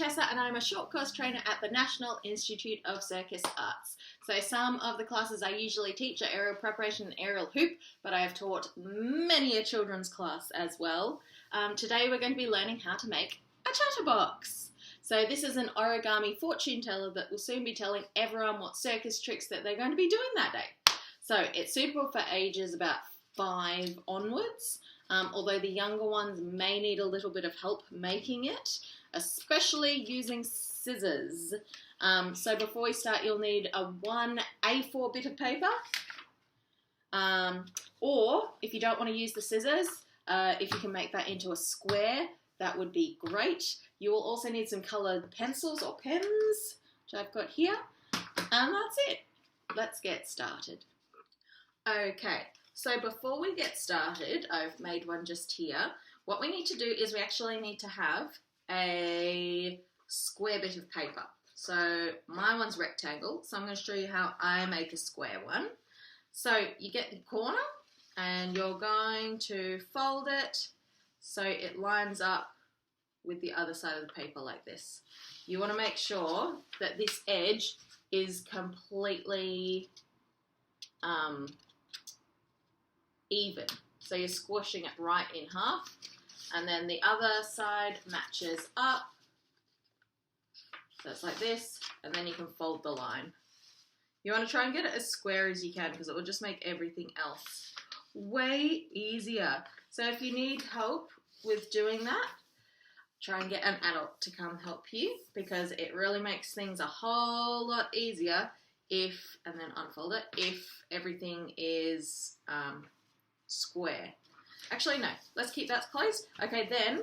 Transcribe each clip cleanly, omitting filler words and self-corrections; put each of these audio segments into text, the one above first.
Tessa and I'm a short course trainer at the National Institute of Circus Arts. So some of the classes I usually teach are aerial preparation and aerial hoop, but I have taught many a children's class as well. Today we're going to be learning how to make a chatterbox. So this is an origami fortune teller that will soon be telling everyone what circus tricks that they're going to be doing that day. So it's suitable for ages about 5 onwards, although the younger ones may need a little bit of help making it, especially using scissors. So before we start, you'll need a 1 A4 bit of paper, or if you don't want to use the scissors, if you can make that into a square, that would be great. You will also need some coloured pencils or pens, which I've got here, and that's it. Let's get started. Okay, so before we get started, I've made one just here. What we need to do is we actually need to have a square bit of paper. So my one's rectangle, so I'm going to show you how I make a square one. So you get the corner and you're going to fold it so it lines up with the other side of the paper like this. You want to make sure that this edge is completely even. So you're squishing it right in half, and then the other side matches up. So it's like this, and then you can fold the line. You want to try and get it as square as you can because it will just make everything else way easier. So if you need help with doing that, try and get an adult to come help you because it really makes things a whole lot easier if, and then unfold it, if everything is square. Actually, no, let's keep that close. Okay, then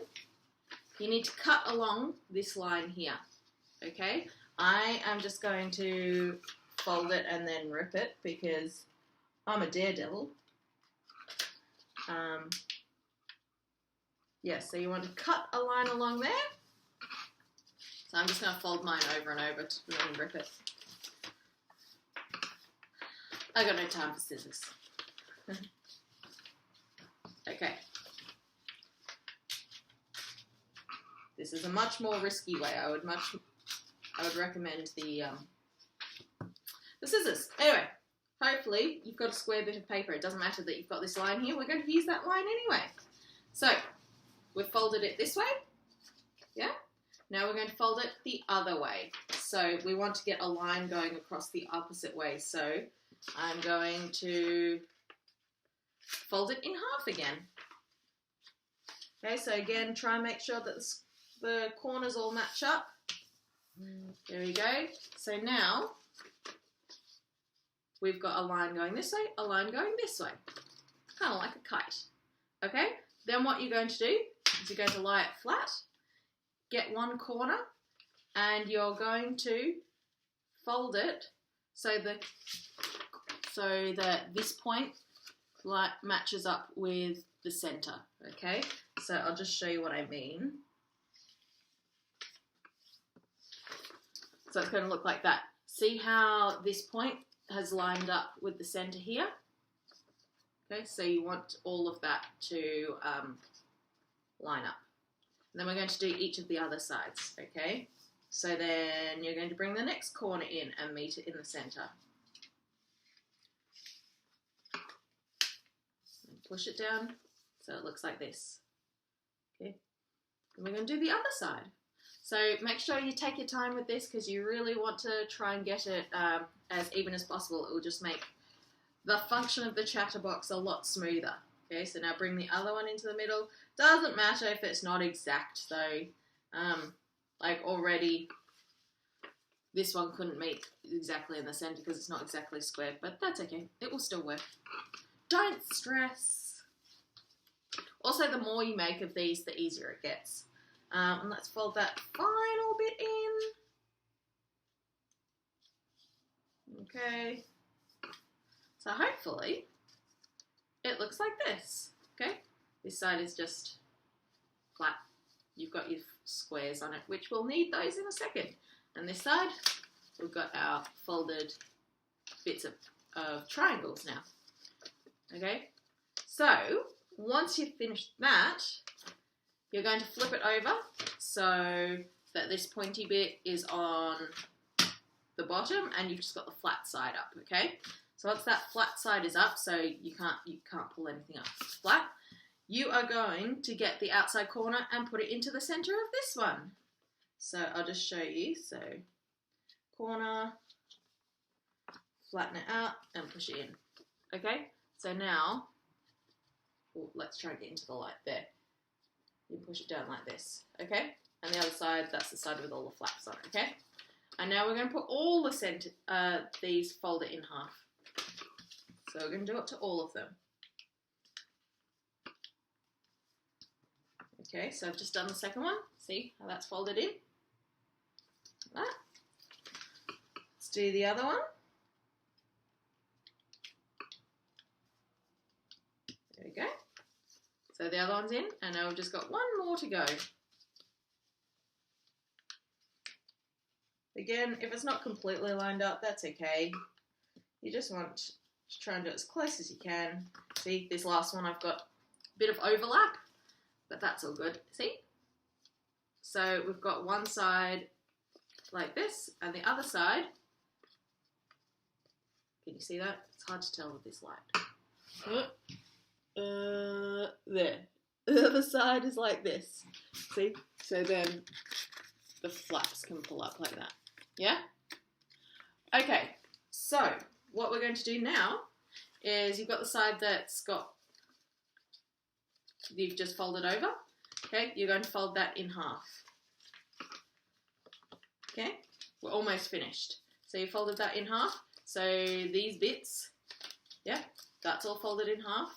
you need to cut along this line here. Okay, I am just going to fold it and then rip it because I'm a daredevil. Yeah, so you want to cut a line along there. So I'm just going to fold mine over and over to really rip it. I got no time for scissors. Okay. This is a much more risky way. I would recommend the scissors. Anyway, hopefully you've got a square bit of paper. It doesn't matter that you've got this line here. We're going to use that line anyway. So we've folded it this way. Yeah. Now we're going to fold it the other way. So we want to get a line going across the opposite way. So I'm going to fold it in half again. Okay, so again, try and make sure that the corners all match up. There we go. So now we've got a line going this way, a line going this way. Kind of like a kite. Okay, then what you're going to do is you're going to lie it flat, get one corner, and you're going to fold it so that this point matches up with the center. Okay, so I'll just show you what I mean. So it's going to look like that. See how this point has lined up with the center here? Okay, so you want all of that to line up. And then we're going to do each of the other sides, okay? So then you're going to bring the next corner in and meet it in the center. And push it down so it looks like this. Okay, and we're going to do the other side. So make sure you take your time with this because you really want to try and get it as even as possible. It will just make the function of the chatterbox a lot smoother. Okay, so now bring the other one into the middle. Doesn't matter if it's not exact though. Like already this one couldn't meet exactly in the center because it's not exactly square, but that's okay. It will still work. Don't stress. Also, the more you make of these, the easier it gets. And let's fold that final bit in. Okay. So hopefully it looks like this. Okay. This side is just flat. You've got your squares on it, which we'll need those in a second. And this side, we've got our folded bits of triangles now. Okay. So once you've finished that, you're going to flip it over. So that this pointy bit is on the bottom and you've just got the flat side up, okay? So once that flat side is up, so you can't pull anything up, it's flat, you are going to get the outside corner and put it into the center of this one. So I'll just show you. So corner, flatten it out and push it in. Okay, so now, let's try and get into the light there. You push it down like this, okay? And the other side, that's the side with all the flaps on, okay? And now we're going to put all the these fold it in half. So we're going to do it to all of them. Okay, so I've just done the second one. See how that's folded in? Like that. Let's do the other one. There we go. So the other one's in, and now we've just got one more to go. Again, if it's not completely lined up, that's okay. You just want to try and do it as close as you can. See, this last one I've got a bit of overlap, but that's all good. See? So we've got one side like this, and the other side, can you see that? It's hard to tell with this light. There. The other side is like this. See? So then the flaps can pull up like that. Yeah? Okay, so what we're going to do now is you've got the side that's got, you've just folded over. Okay, you're going to fold that in half. Okay, we're almost finished. So you folded that in half. So these bits, yeah, that's all folded in half.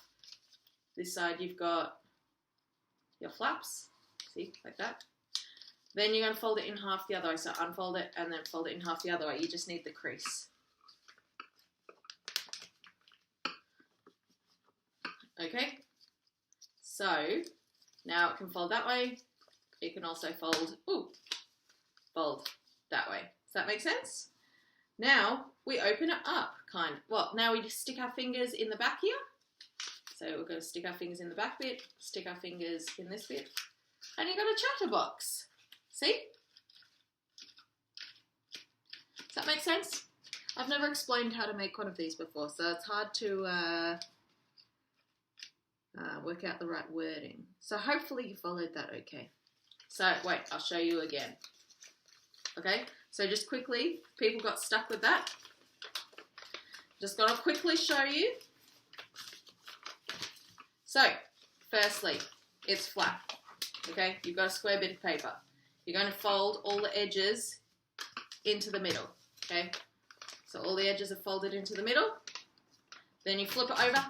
This side you've got your flaps, see, like that. Then you're going to fold it in half the other way. So unfold it and then fold it in half the other way. You just need the crease. Okay, so now it can fold that way. It can also fold that way. Does that make sense? Now we open it up, well, now we just stick our fingers in the back here. So we're going to stick our fingers in the back bit, stick our fingers in this bit, and you've got a chatterbox. See? Does that make sense? I've never explained how to make one of these before, so it's hard to work out the right wording. So hopefully you followed that okay. So wait, I'll show you again. Okay, so just quickly, people got stuck with that. Just got to quickly show you. So, firstly, it's flat. Okay, you've got a square bit of paper. You're going to fold all the edges into the middle. Okay, so all the edges are folded into the middle. Then you flip it over,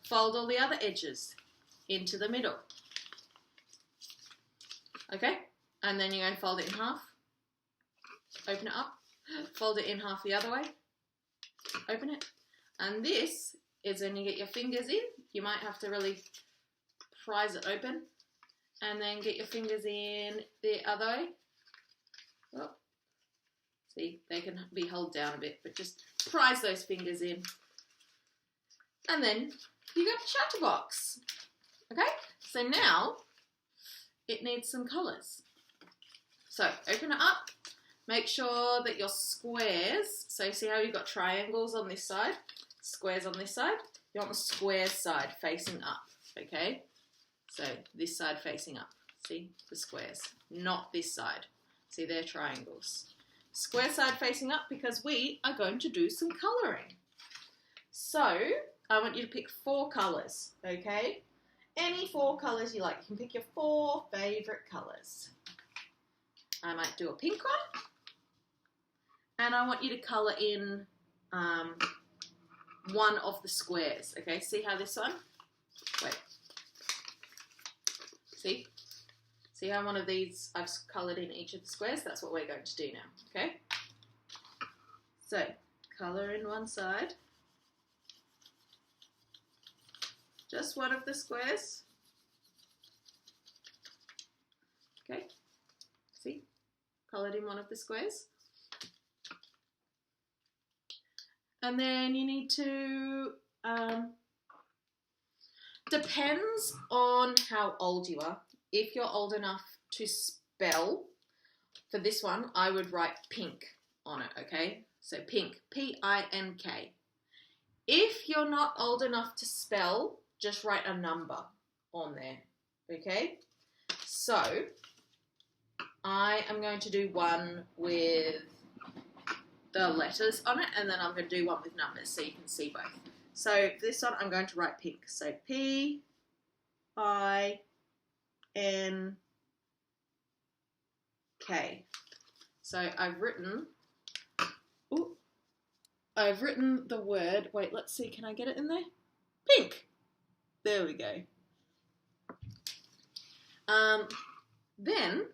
fold all the other edges into the middle. Okay, and then you're going to fold it in half. Open it up, fold it in half the other way, open it, and this is when you get your fingers in. You might have to really prise it open, and then get your fingers in the other way. Oh, see, they can be held down a bit, but just prise those fingers in, and then you got the chatterbox. Okay, so now it needs some colours. So open it up. Make sure that your squares, so see how you've got triangles on this side, squares on this side? You want the square side facing up, okay? So this side facing up, see, the squares, not this side. See, they're triangles. Square side facing up because we are going to do some colouring. So I want you to pick 4 colours, okay? Any 4 colours you like. You can pick your 4 favourite colours. I might do a pink one. And I want you to colour in one of the squares. Okay, see how this one? Wait. See? See how one of these I've coloured in each of the squares? That's what we're going to do now. Okay? So, colour in one side. Just one of the squares. Okay? See? Coloured in one of the squares. And then you need to, depends on how old you are. If you're old enough to spell, for this one, I would write pink on it, okay? So pink, P-I-N-K. If you're not old enough to spell, just write a number on there, okay? So I am going to do one with the letters on it, and then I'm going to do one with numbers so you can see both. So for this one, I'm going to write pink. So P-I-N-K. So I've written the word, wait, let's see, can I get it in there? Pink. There we go. Then,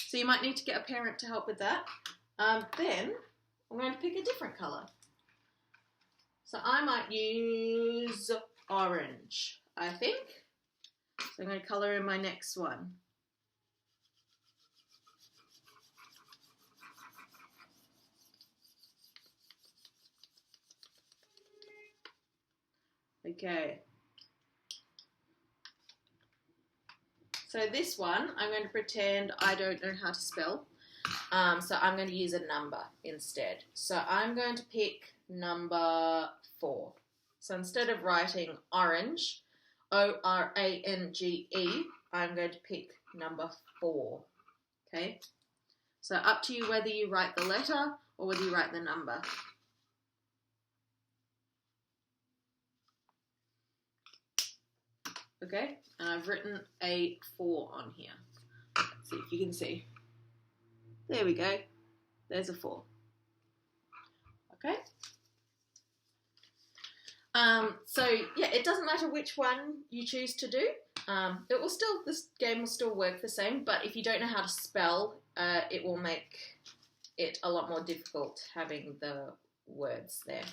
so you might need to get a parent to help with that. Then I'm going to pick a different colour. So I might use orange, I think. So I'm going to colour in my next one. Okay. So this one, I'm going to pretend I don't know how to spell. So I'm going to use a number instead. So I'm going to pick number 4. So instead of writing orange, O-R-A-N-G-E, I'm going to pick number 4. Okay? So up to you whether you write the letter or whether you write the number. Okay? And I've written a 4 on here. Let's see if you can see. There we go. There's a 4. Okay? So yeah, it doesn't matter which one you choose to do. This game will still work the same, but if you don't know how to spell, it will make it a lot more difficult having the words there,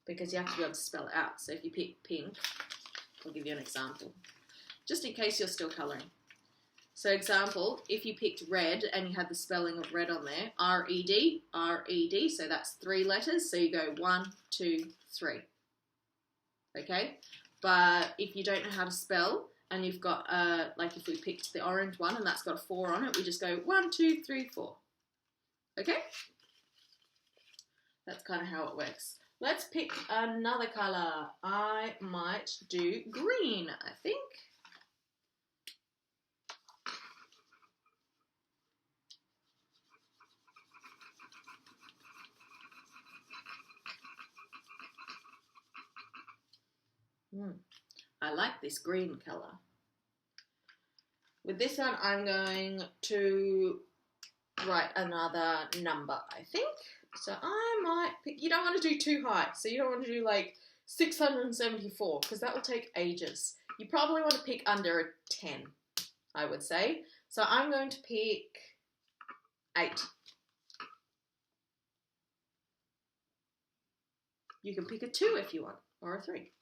because you have to be able to spell it out. So if you pick pink, I'll give you an example, just in case you're still colouring. So example, if you picked red and you had the spelling of red on there, R-E-D, R-E-D, so that's 3 letters, so you go 1, 2, 3. Okay? But if you don't know how to spell, and you've got, like if we picked the orange one and that's got a 4 on it, we just go 1, 2, 3, 4. Okay? That's kind of how it works. Let's pick another colour. I might do green, I think. I like this green colour. With this one, I'm going to write another number, I think. So I might pick, you don't want to do too high, so you don't want to do like 674, because that will take ages. You probably want to pick under a 10, I would say. So I'm going to pick 8. You can pick a 2 if you want, or a 3.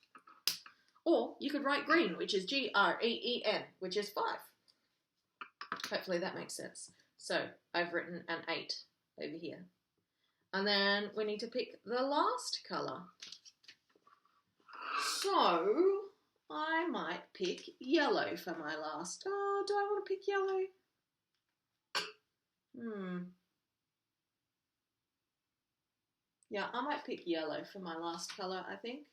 Or you could write green, which is G-R-E-E-N, which is 5. Hopefully that makes sense. So I've written an 8 over here. And then we need to pick the last colour. So I might pick yellow for my last. Oh, do I want to pick yellow? Yeah, I might pick yellow for my last colour, I think.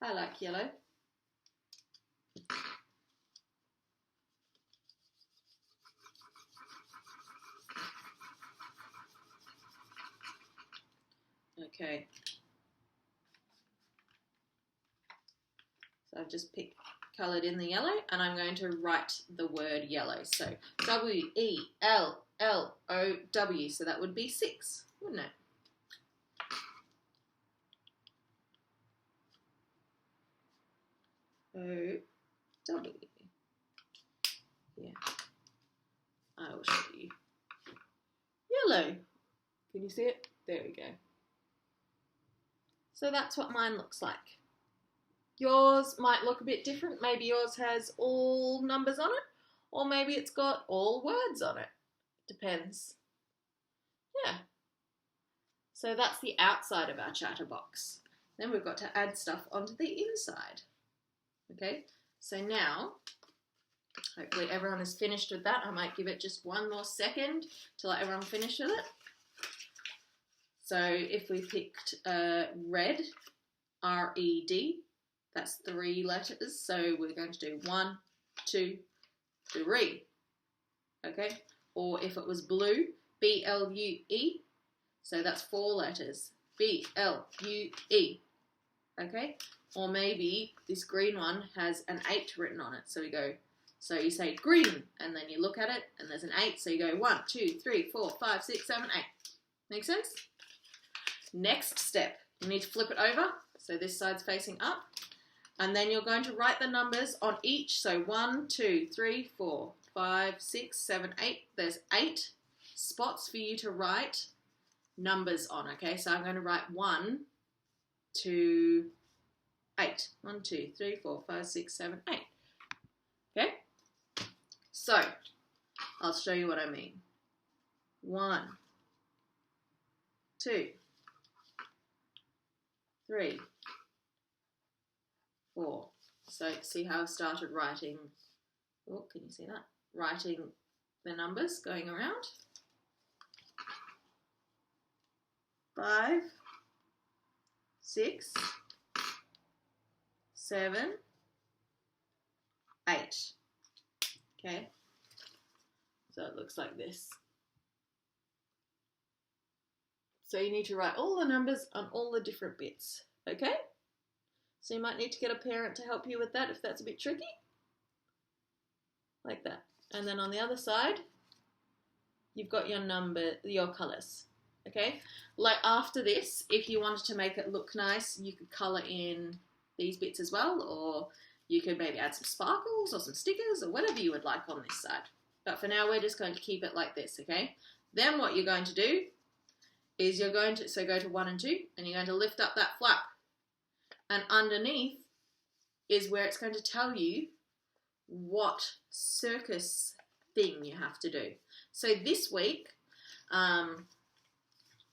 I like yellow. Okay. So I've just coloured in the yellow, and I'm going to write the word yellow. So W-E-L-L-O-W. So that would be 6, wouldn't it? O-W. Yeah. I will show you. Yellow. Can you see it? There we go. So that's what mine looks like. Yours might look a bit different. Maybe yours has all numbers on it, or maybe it's got all words on it. Depends. Yeah. So that's the outside of our chatterbox. Then we've got to add stuff onto the inside. Okay, so now Hopefully everyone is finished with that. I might give it just one more second to let everyone finish with it. So if we picked red, R-E-D, that's 3 letters. So we're going to do 1, 2, 3. Okay? Or if it was blue, B-L-U-E, so that's 4 letters. B-L-U-E. Okay? Or maybe this green one has an 8 written on it. So we go, so you say green, and then you look at it, and there's an 8. So you go 1, 2, 3, 4, 5, 6, 7, 8. Make sense? Next step, you need to flip it over. So this side's facing up. And then you're going to write the numbers on each. So 1, 2, 3, 4, 5, 6, 7, 8. There's 8 spots for you to write numbers on, okay? So I'm going to write 1 to 8. 1, 2, 3, 4, 5, 6, 7, 8. Okay? So, I'll show you what I mean. 1, 2, 3, 4. So, see how I've started writing, oh, can you see that? Writing the numbers going around. 5, 6, 7, 8. Okay, so it looks like this. So you need to write all the numbers on all the different bits, okay? So you might need to get a parent to help you with that if that's a bit tricky. Like that. And then on the other side, you've got your colours, okay? Like after this, if you wanted to make it look nice, you could colour in these bits as well, or you could maybe add some sparkles or some stickers or whatever you would like on this side. But for now, we're just going to keep it like this, okay? Then what you're going to do is you're going to, so go to 1 and 2, and you're going to lift up that flap. And underneath is where it's going to tell you what circus thing you have to do. So this week,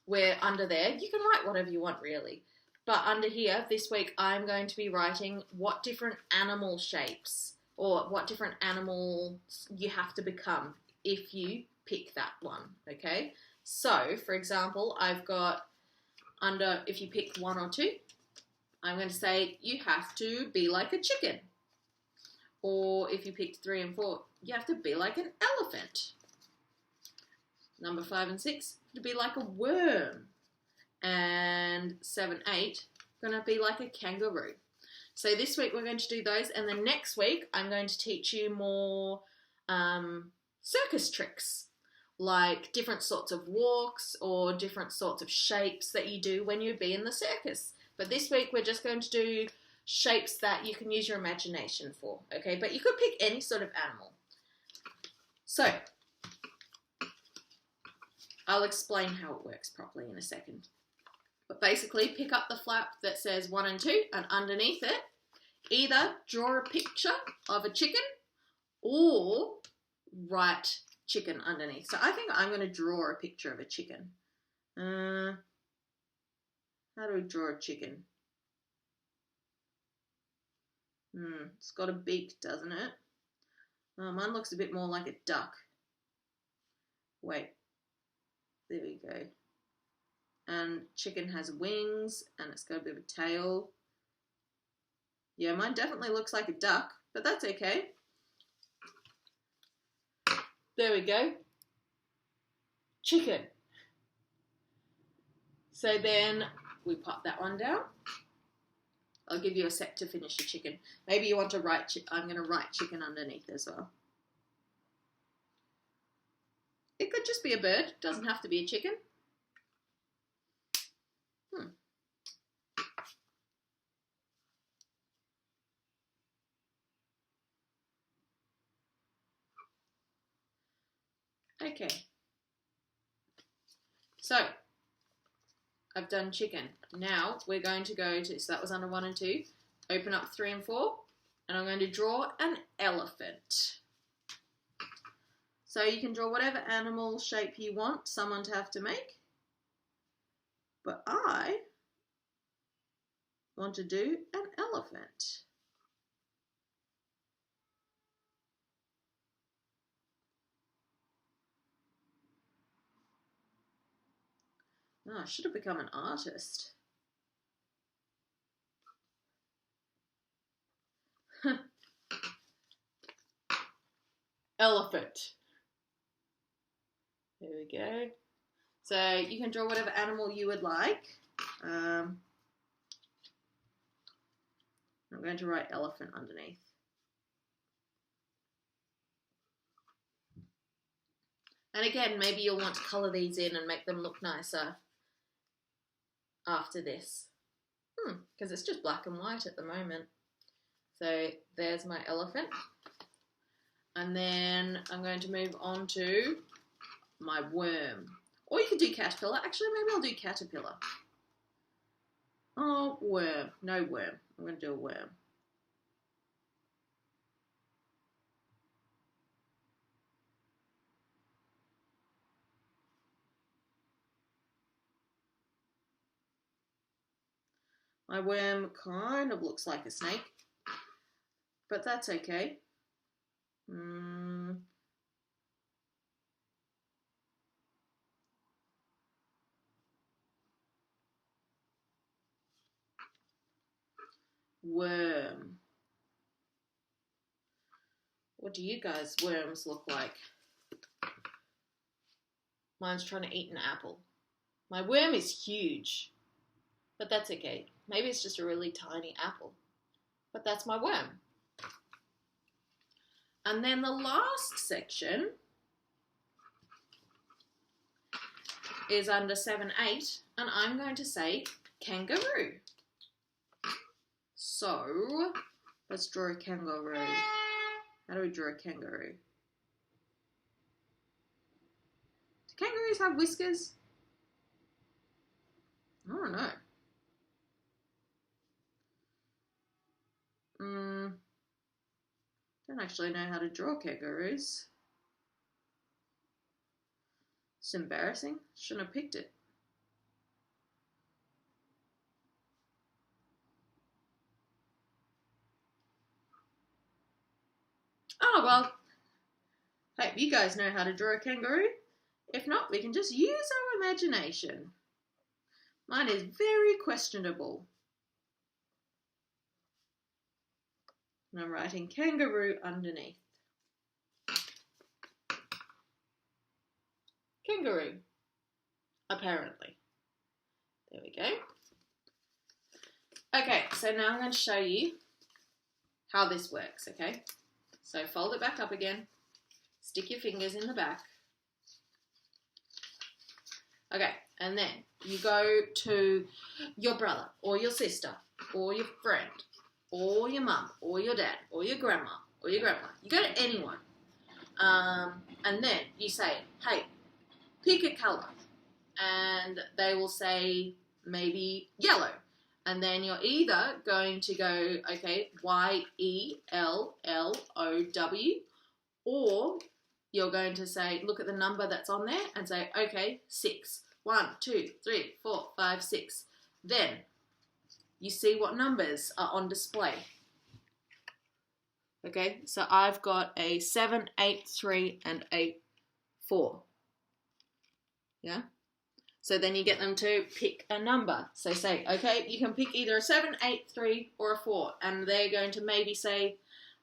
we're under there. You can write whatever you want, really. But under here, this week, I'm going to be writing what different animal shapes or what different animals you have to become if you pick that one, okay? So, for example, I've got under, if you pick 1 or 2, I'm going to say you have to be like a chicken. Or if you picked 3 and 4, you have to be like an elephant. Number 5 and 6, to be like a worm. And 7, 8, going to be like a kangaroo. So this week we're going to do those, and then next week I'm going to teach you more circus tricks, like different sorts of walks or different sorts of shapes that you do when you be in the circus. But this week we're just going to do shapes that you can use your imagination for, okay? But you could pick any sort of animal. So, I'll explain how it works properly in a second. But basically, pick up the flap that says 1 and 2, and underneath it, either draw a picture of a chicken or write chicken underneath. So I think I'm going to draw a picture of a chicken. How do we draw a chicken? It's got a beak, doesn't it? Mine looks a bit more like a duck. Wait. There we go. And chicken has wings, and it's got a bit of a tail. Yeah, mine definitely looks like a duck, but that's okay. There we go. Chicken. So then we pop that one down. I'll give you a sec to finish your chicken. Maybe you want to write, I'm going to write chicken underneath as well. It could just be a bird. It doesn't have to be a chicken. Okay. So, I've done chicken. Now, we're going to go to, so that was under 1 and 2. Open up 3 and 4. And I'm going to draw an elephant. So you can draw whatever animal shape you want someone to have to make. But I want to do an elephant. Oh, I should have become an artist. Elephant. There we go. So you can draw whatever animal you would like. I'm going to write elephant underneath. And again, maybe you'll want to colour these in and make them look nicer after this. Because it's just black and white at the moment. So there's my elephant. And then I'm going to move on to my worm. Or you could do caterpillar. Actually, maybe I'll do caterpillar. Oh, worm. No worm. I'm going to do a worm. My worm kind of looks like a snake, but that's okay. Worm. What do you guys' worms look like? Mine's trying to eat an apple. My worm is huge, but that's okay. Maybe it's just a really tiny apple, but that's my worm. And then the last section is under 7-8, and I'm going to say kangaroo. So, let's draw a kangaroo. How do we draw a kangaroo? Do kangaroos have whiskers? I don't know. Don't actually know how to draw kangaroos. It's embarrassing. Shouldn't have picked it. Oh, well, hope you guys know how to draw a kangaroo. If not, we can just use our imagination. Mine is very questionable. And I'm writing kangaroo underneath. Kangaroo. Apparently. There we go. Okay, so now I'm going to show you how this works, okay? So fold it back up again. Stick your fingers in the back. Okay, and then you go to your brother or your sister or your friend or your mum or your dad or your grandma or your grandpa. You go to anyone. And then you say, hey, pick a colour. And they will say maybe yellow. And then you're either going to go, okay, YELLOW, or you're going to say, look at the number that's on there and say, okay, 6. 1, 2, 3, 4, 5, 6. Then you see what numbers are on display. Okay, so I've got a 7, 8, 3, and a 4. Yeah? So then you get them to pick a number. So say, okay, you can pick either a 7, 8, 3, or a 4. And they're going to maybe say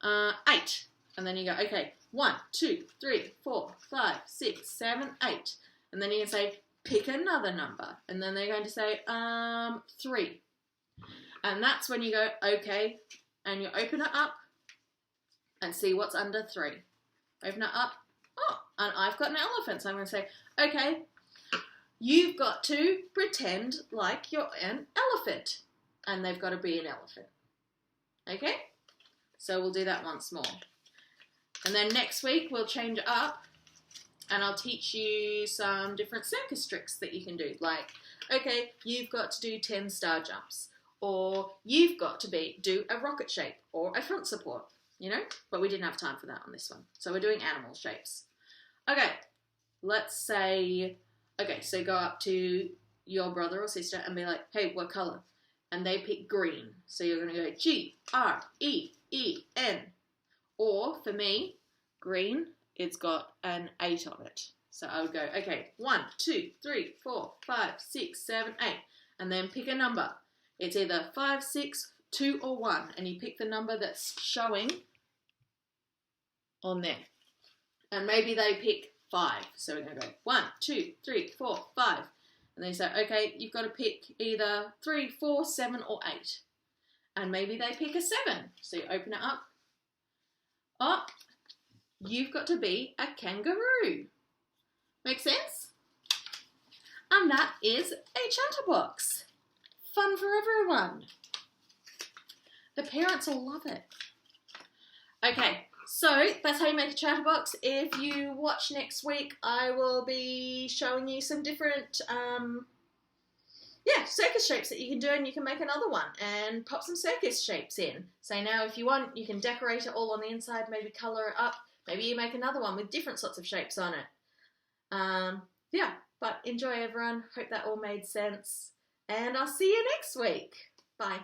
8. And then you go, okay, 1, 2, 3, 4, 5, 6, 7, 8. And then you can say, pick another number. And then they're going to say 3. And that's when you go, okay, and you open it up and see what's under 3. Open it up. Oh, and I've got an elephant. So I'm going to say, okay, you've got to pretend like you're an elephant. And they've got to be an elephant. Okay? So we'll do that once more. And then next week we'll change it up and I'll teach you some different circus tricks that you can do. Like, okay, you've got to do 10 star jumps. Or you've got to do a rocket shape or a front support, you know? But we didn't have time for that on this one. So we're doing animal shapes. Okay, let's say, okay, so go up to your brother or sister and be like, hey, what colour? And they pick green. So you're going to go G-R-E-E-N. Or, for me, green, it's got an 8 on it. So I would go, okay, 1, 2, 3, 4, 5, 6, 7, 8, and then pick a number. It's either 5, 6, 2, or 1, and you pick the number that's showing on there. And maybe they pick 5. So we're going to go 1, 2, 3, 4, 5. And they say, okay, you've got to pick either 3, 4, 7, or 8. And maybe they pick a 7. So you open it up. Oh, you've got to be a kangaroo. Make sense? And that is a chatterbox. Fun for everyone. The parents will love it. Okay, so that's how you make a chatterbox. If you watch next week, I will be showing you some different circus shapes that you can do, and you can make another one and pop some circus shapes in. So now if you want, you can decorate it all on the inside, maybe colour it up. Maybe you make another one with different sorts of shapes on it. But enjoy everyone. Hope that all made sense. And I'll see you next week. Bye.